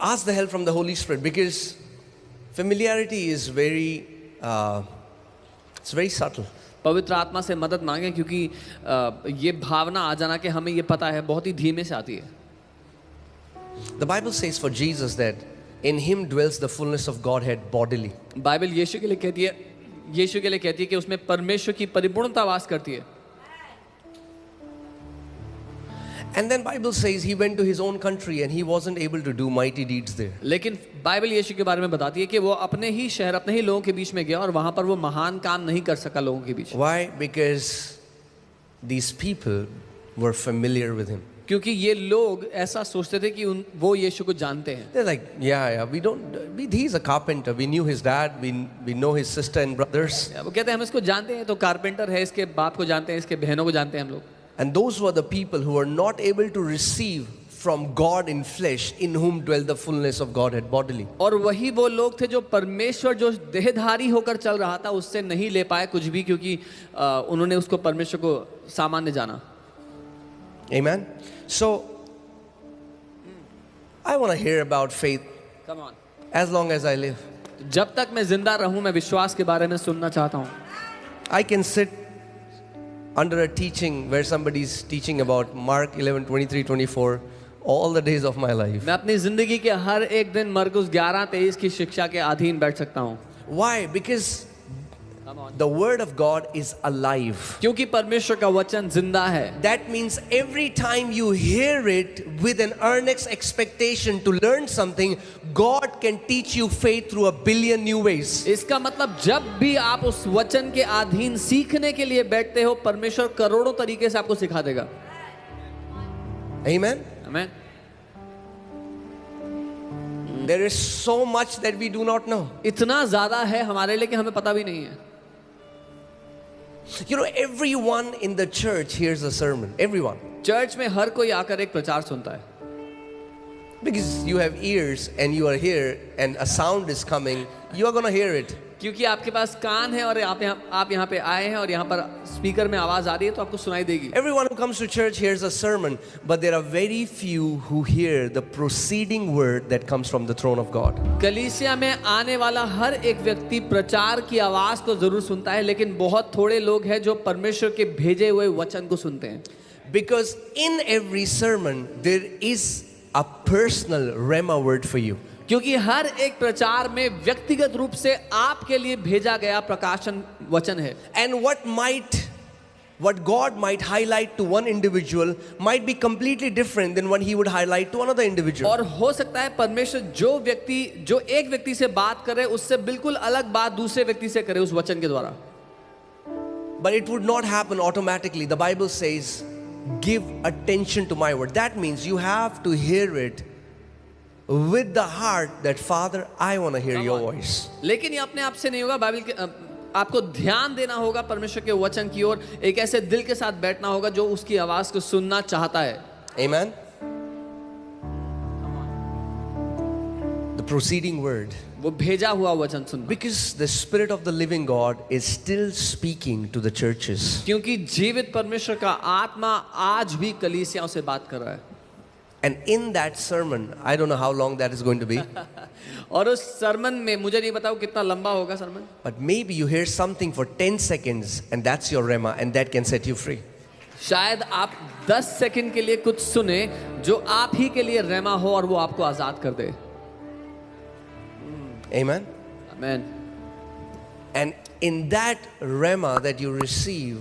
Ask the help from the Holy Spirit, because familiarity is it's very subtle. पवित्र आत्मा से मदद मांगे, क्योंकि ये भावना आ जाना कि हमें ये पता है बहुत ही धीमे से आती है. The Bible says for Jesus that in him dwells the fullness of Godhead bodily. Bible यीशु के लिए कहती है कि उसमें परमेश्वर की परिपूर्णता वास करती है. And then Bible says he went to his own country and he wasn't able to do mighty deeds there. लेकिन बाइबल यीशु के बारे में बताती है कि वो अपने ही शहर, अपने ही लोगों के बीच में गया और वहां पर वो महान काम नहीं कर सका लोगों के बीच. Why? Because these people were familiar with him. क्योंकि ये लोग ऐसा सोचते थे कि वो यीशु को जानते हैं. They're like, he's a carpenter. We knew his dad. We know his sister and brothers. वो कहते हैं हम इसको जानते हैं, तो कारपेंटर है, इसके बाप को जानते हैं, इसके बहनों को जानते हैं हम लोग. And those were the people who were not able to receive from God in flesh, in whom dwell the fullness of Godhead bodily. और वही वो लोग थे जो परमेश्वर जो देहधारी होकर चल रहा था उससे नहीं ले पाए कुछ भी, क्योंकि उन्होंने उसको परमेश्वर को सामान्य जाना. Amen. So I want to hear about faith. Come on. As long as I live. जब तक मैं जिंदा रहूं मैं विश्वास के बारे में सुनना चाहता हूं. I can sit under a teaching where somebody is teaching about Mark 11, 23, 24 all the days of my life. मैं अपनी जिंदगी के हर एक दिन मरकुस 11:23 की शिक्षा के अधीन बैठ सकता हूं. Why? Because the word of God is alive. क्योंकि परमेश्वर का वचन जिंदा है. That means every time you hear it with an earnest expectation to learn something, God can teach you faith through a billion new ways. इसका मतलब जब भी आप उस वचन के अधीन सीखने के लिए बैठते हो, परमेश्वर करोड़ों तरीके से आपको सिखा देगा. Amen. Amen. There is so much that we do not know. इतना ज्यादा है हमारे लिए कि हमें पता भी नहीं है. Everyone in the church hears a sermon. Everyone. Church में हर कोई आकर एक प्रचार सुनता है. Because you have ears and you are here and a sound is coming, you are going to hear it. क्योंकि आपके पास कान है और आप यहाँ पे आए हैं और यहाँ पर स्पीकर में आवाज आ रही है तो आपको सुनाई देगी. Everyone who comes to church hears a sermon, but there are very few who hear the proceeding word that comes from the throne of God. कलीसिया में आने वाला हर एक व्यक्ति प्रचार की आवाज तो जरूर सुनता है, लेकिन बहुत थोड़े लोग हैं जो परमेश्वर के भेजे हुए वचन को सुनते हैं. Because in every sermon there is a personal rhema word for you. क्योंकि हर एक प्रचार में व्यक्तिगत रूप से आपके लिए भेजा गया प्रकाशन वचन है. And what God might highlight to one individual might be completely different than what he would highlight to another individual. और हो सकता है परमेश्वर जो एक व्यक्ति से बात करे उससे बिल्कुल अलग बात दूसरे व्यक्ति से करे उस वचन के द्वारा. But it would not happen automatically. The Bible says, give attention to my word. That means you have to hear it with the heart that Father, I want to hear your voice. लेकिन ये अपने आप से नहीं होगा. Bible के आपको ध्यान देना होगा परमेश्वर के वचन की ओर. एक ऐसे दिल के साथ बैठना होगा जो उसकी आवाज को सुनना चाहता है. Amen. The proceeding word. वो भेजा हुआ वचन सुनना. Because the Spirit of the living God is still speaking to the churches. क्योंकि जीवित परमेश्वर का आत्मा आज भी कलीसियाओं से बात कर रहा है. And in that sermon, I don't know how long that is going to be. और उस सरमन में मुझे नहीं बताओ कितना लंबा होगा Sarman. But maybe you hear something for 10 seconds and that's your rhema and that can set you free. शायद आप 10 सेकंड के लिए कुछ सुने जो आप ही के लिए रेमा हो और वो आपको आजाद कर दे. Amen. Amen. And in that rhema that you receive,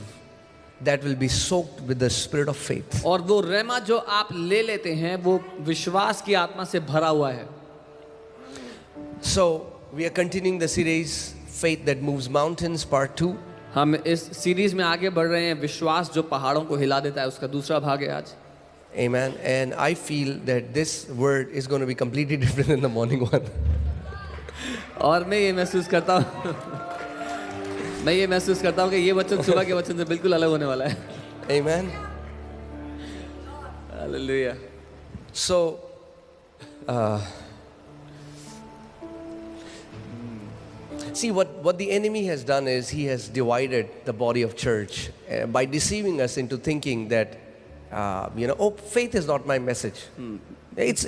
that will be soaked with the spirit of faith. और वो रेमा जो आप ले लेते हैं वो विश्वास की आत्मा से भरा हुआ है. So we are continuing the series Faith That Moves Mountains Part 2. हम इस सीरीज में आगे बढ़ रहे हैं. विश्वास जो पहाड़ों को हिला देता है उसका दूसरा भाग है आज. Amen. And I feel that this word is going to be completely different than the morning one. और मैं ये महसूस करता हूँ कि ये वचन सुबह के वचन से बिल्कुल अलग होने वाला है. Amen. Hallelujah. So see what the enemy has done is he has divided the body of church by deceiving us into thinking that faith is not my message. It's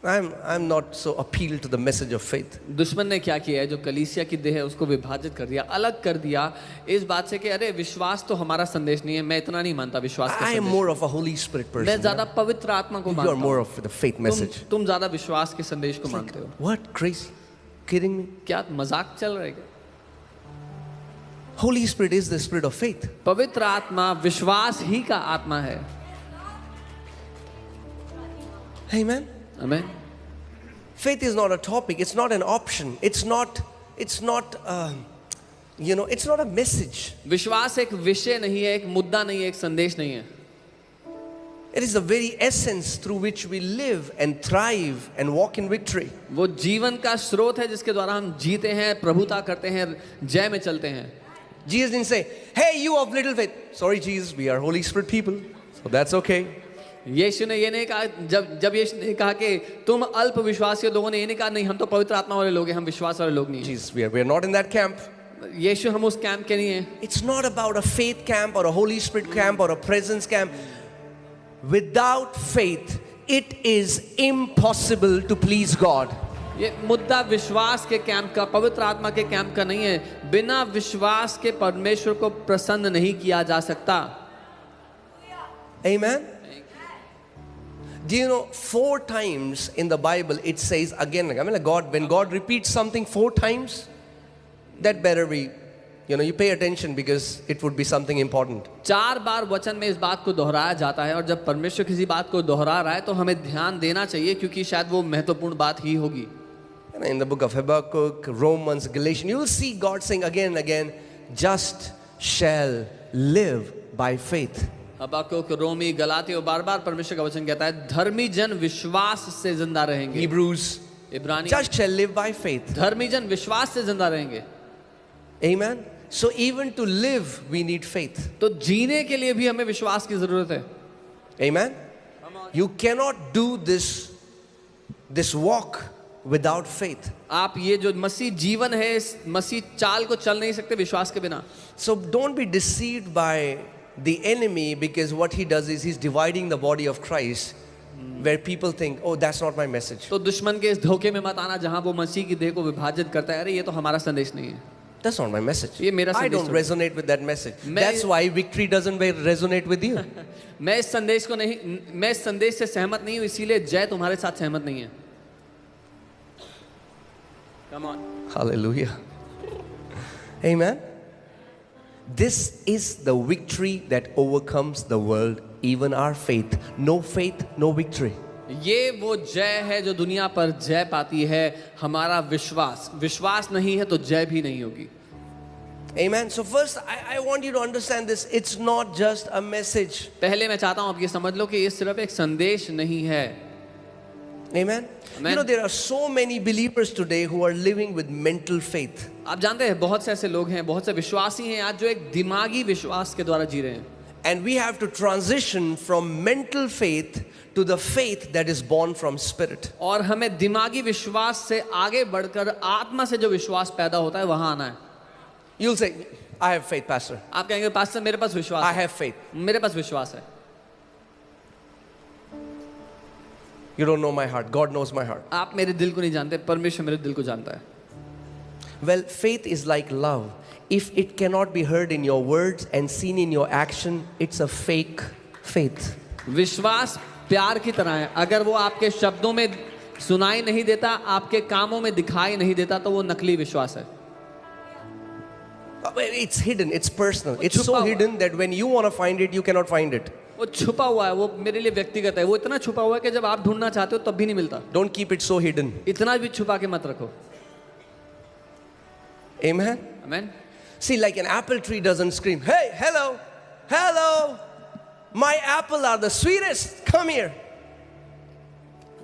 I'm not so appealed to the message of faith. दुश्मन ने क्या किया है, जो कलीसिया की देह है उसको विभाजित कर दिया, अलग कर दिया इस बात से कि अरे विश्वास तो हमारा संदेश नहीं है, मैं इतना नहीं मानता विश्वास का I am संदेश। more of a Holy Spirit मैं person. ज्यादा पवित्र आत्मा को You मानता are more हूँ, of the faith message. तुम ज्यादा विश्वास के संदेश को मानते हो। What? Crazy? Kidding me? क्या मजाक चल रहा है क्या? Holy Spirit is the spirit of faith. पवित्र आत्मा विश्वास ही का आत्मा है। Amen. आमीन। Faith is not a topic. It's not an option. It's not it's not a message. विश्वास एक विषय नहीं है, एक मुद्दा नहीं है, एक संदेश नहीं है। It is the very essence through which we live and thrive and walk in victory. वो जीवन का स्रोत है जिसके द्वारा हम जीते हैं, प्रभुता करते हैं, जय में चलते हैं। Jesus didn't say, "Hey, you of little faith." Sorry, Jesus, we are Holy Spirit people, so that's okay. यीशु ने ये नहीं कहा, जब यीशु ने कहा कि तुम अल्प विश्वासी हो, लोगों ने ये नहीं कहा नहीं हम तो पवित्र आत्मा वाले लोग हैं, हम विश्वास वाले लोग नहीं हैं। Jesus, we are not in that camp. यीशु हम उस कैंप के नहीं हैं। It's not about a faith camp or a Holy Spirit camp or a presence camp. Without faith, it is impossible to please God. ये मुद्दा विश्वास के camp का, पवित्र आत्मा के कैंप का नहीं है। बिना विश्वास के परमेश्वर को प्रसन्न नहीं किया जा सकता। Amen. Do you know 4 times in the Bible it says again, I mean, like God, when God repeats something 4 times, that better be, you pay attention because it would be something important. 4 बार वचन में इस बात को दोहराया जाता है, और जब परमेश्वर किसी बात को दोहरा रहा है तो हमें ध्यान देना चाहिए, क्योंकि शायद वो महत्वपूर्ण बात ही होगी। In the book of Habakkuk, Romans, Galatians, you will see God saying again and again, "Just shall live by faith." हबक्कुक, रोमी, गलातियों, बार-बार परमेश्वर का वचन कहता है धर्मी जन विश्वास से जिंदा रहेंगे। Hebrews, इब्रानी, "Just shall live by faith." धर्मी जन विश्वास से जिंदा रहेंगे। Amen. So even to live, we need faith. तो जीने के लिए भी हमें विश्वास की जरूरत है। Amen. You cannot do this walk without faith. आप ये जो मसीह जीवन है, इस मसीह चाल को चल नहीं सकते विश्वास के बिना। So don't be deceived by the enemy, because what he does is he's dividing the body of Christ, where people think, "Oh, that's not my message." तो दुश्मन के इस धोखे में मत आना जहां वो मसीह की देह को विभाजित करता है, अरे ये तो हमारा संदेश नहीं है। That's not my message. ये मेरा I संदेश don't नहीं। resonate with that message. मैं- That's why victory doesn't resonate with you. मैं इस संदेश से सहमत नहीं हूं, इसीलिए जय तुम्हारे साथ सहमत नहीं है। Come on. Hallelujah. Amen. This is the victory that overcomes the world, even our faith. No faith, no victory. ये वो जय है जो दुनिया पर जय पाती है, हमारा विश्वास। विश्वास नहीं है तो जय भी नहीं होगी। Amen. So first, I want you to understand this. It's not just a message. पहले मैं चाहता हूं आप ये समझ लो कि ये सिर्फ एक संदेश नहीं है। Amen. Amen. You know, there are so many believers today who are living with mental faith. आप जानते हैं बहुत से ऐसे लोग हैं, बहुत से विश्वासी हैं आज जो एक दिमागी विश्वास के द्वारा जी रहे हैं। And we have to transition from mental faith to the faith that is born from spirit. और हमें दिमागी विश्वास से आगे बढ़कर आत्मा से जो विश्वास पैदा होता है वहां आना है। You'll say, "I have faith, Pastor. आप कहेंगे पास्टर मेरे पास विश्वास I है, have faith." मेरे पास विश्वास है। You don't know my heart. God knows my heart. आप मेरे दिल को नहीं जानते, परमेश्वर मेरे दिल को जानता है। Well, faith is like love. If it cannot be heard in your words and seen in your action, it's a fake faith. विश्वास प्यार की तरह है, अगर वो आपके शब्दों में सुनाई नहीं देता, आपके कामों में दिखाई नहीं देता, तो वो नकली विश्वास है। Well, it's hidden, it's personal. It's छुपा so हुआ। hidden that when you want to find it, you cannot find it. वो छुपा हुआ है, वो मेरे लिए व्यक्तिगत है, वो इतना छुपा हुआ है कि जब आप ढूंढना चाहते हो तब भी नहीं मिलता। Don't keep it so hidden. इतना भी छुपा के मत रखो। Amen? आमीन। See, like an apple tree doesn't scream, "Hey, hello, hello, my apple are the sweetest, come here."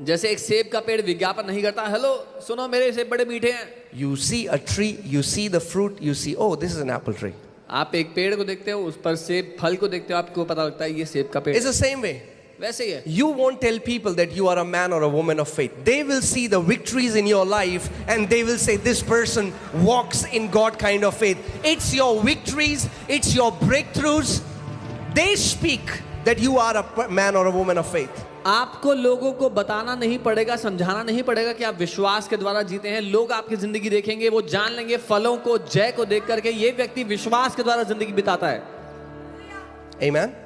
जैसे एक सेब का पेड़ विज्ञापन नहीं करता, हेलो सुनो मेरे सेब बड़े मीठे हैं। You see a tree, you see the fruit, you see, "Oh, this is an apple tree." आप एक पेड़ को देखते हो, उस पर सेब फल को देखते हो, आपको पता लगता है ये सेब का पेड़ It's the same way. वैसे ही है। You won't tell people that you are a man or a woman of faith. They will see the victories in your life and they will say, "This person walks in God kind of faith." It's your victories, it's your breakthroughs. They speak that you are a man or a woman of faith. आपको लोगों को बताना नहीं पड़ेगा, समझाना नहीं पड़ेगा कि आप विश्वास के द्वारा जीते हैं। लोग आपकी जिंदगी देखेंगे, वो जान लेंगे फलों को, जय को देख करके ये व्यक्ति विश्वास के द्वारा जिंदगी बिताता है। Amen.